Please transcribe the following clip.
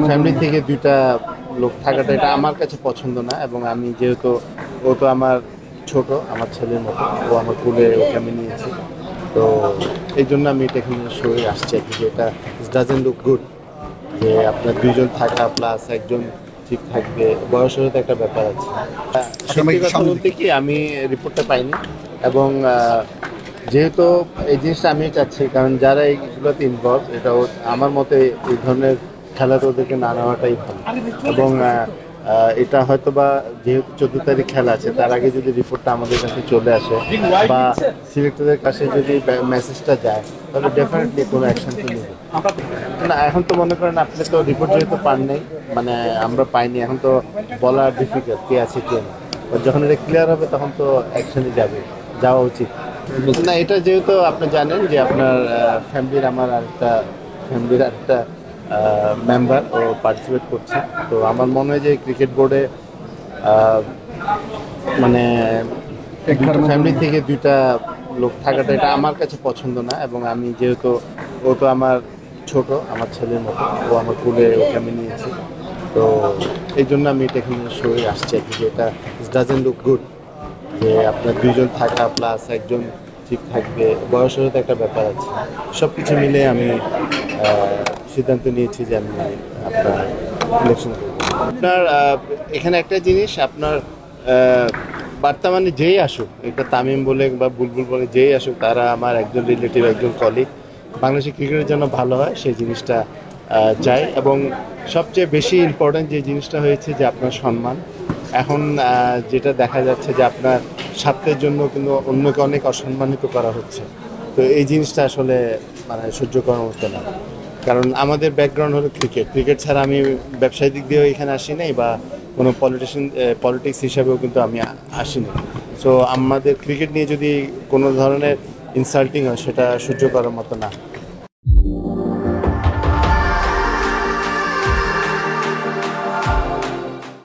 Family থেকে দুইটা লোক থাকাটা এটা আমার কাছে পছন্দ না। এবং আমি যেহেতু ও তো আমার ছোট, আমার ছেলের মতো, ও আমার কোলে ওকে আমি নিয়েছি। তো এই জন্য আমি এটা এখানে সরে আসছি আর কি, যে এটা ডাজেন্ট লুক গুড যে আপনার দুইজন থাকা প্লাস একজন ঠিক থাকবে, বয়সেরও তো একটা ব্যাপার আছে। সত্যি কথা বলতে কি, আমি রিপোর্টটা পাইনি। এবং যেহেতু এই জিনিসটা আমি চাচ্ছি, কারণ যারা এইগুলোতে ইনভলভ, এটা আমার মতে এই ধরনের খেলাতে ওদেরকে না নেওয়াটাই ভালো। এবং এটা হয়তো বা যেহেতু 14 তারিখ খেলা আছে, তার আগে যদি রিপোর্টটা আমাদের কাছে চলে আসে বা সিলেক্টরদের কাছে যদি মেসেজটা যায়, তাহলে ডেফিনেটলি কোনো অ্যাকশন তো নেবে না। এখন তো মনে করেন আপনি তো রিপোর্ট যেহেতু পান নাই, মানে আমরা পাইনি, এখন তো বলা ডিফিকাল্ট কে আছে কে না। যখন এটা ক্লিয়ার হবে তখন তো অ্যাকশনে যাওয়া উচিত না। এটা যেহেতু আপনি জানেন যে আপনার ফ্যামিলির একটা মেম্বার ও পার্টিসিপেট করছে। তো আমার মনে হয় যে ক্রিকেট বোর্ডে মানে ফ্যামিলি থেকে দুইটা লোক থাকাটা এটা আমার কাছে পছন্দ না। এবং আমি যেহেতু ও তো আমার ছোট, আমার ছেলের মতো, ও আমার কোলে ওকে আমি নিয়েছি। তো এই জন্য আমি এটা এখানে সরে আসছি আর কি, যে এটা ডাজেন্ট লুক গুড যে আপনার দুইজন থাকা প্লাস একজন ঠিক থাকবে, বয়সেরও তো একটা ব্যাপার আছে। সব কিছু মিলে আমি সিদ্ধান্ত নিয়েছি যে আমি আপনার ইলেকশন করব। আপনার এখানে একটা জিনিস, আপনার বর্তমানে যেই আসুক, এটা তামিম বলে বা বুলবুল বলে যেই আসুক, তারা আমার একজন রিলেটিভ, একজন কলিগ। বাংলাদেশের ক্রিকেটের জন্য ভালো হয় সেই জিনিসটা চাই। এবং সবচেয়ে বেশি ইম্পর্ট্যান্ট যে জিনিসটা হয়েছে যে আপনার সম্মান। এখন যেটা দেখা যাচ্ছে যে আপনার স্বার্থের জন্য কিন্তু অন্যকে অনেক অসম্মানিত করা হচ্ছে। তো এই জিনিসটা আসলে মানে সহ্য করার মতো না। কারণ আমাদের ব্যাকগ্রাউন্ড হলো ক্রিকেট ছাড়া আমি ব্যবসায়িক দিক দিয়েও এখানে আসি নাই, বা কোনো পলিটিক্স হিসাবেও কিন্তু আমি আসিনি। সো আমাদের ক্রিকেট নিয়ে যদি কোনো ধরনের ইনসাল্টিং হয়, সেটা সহ্য করার মতো না।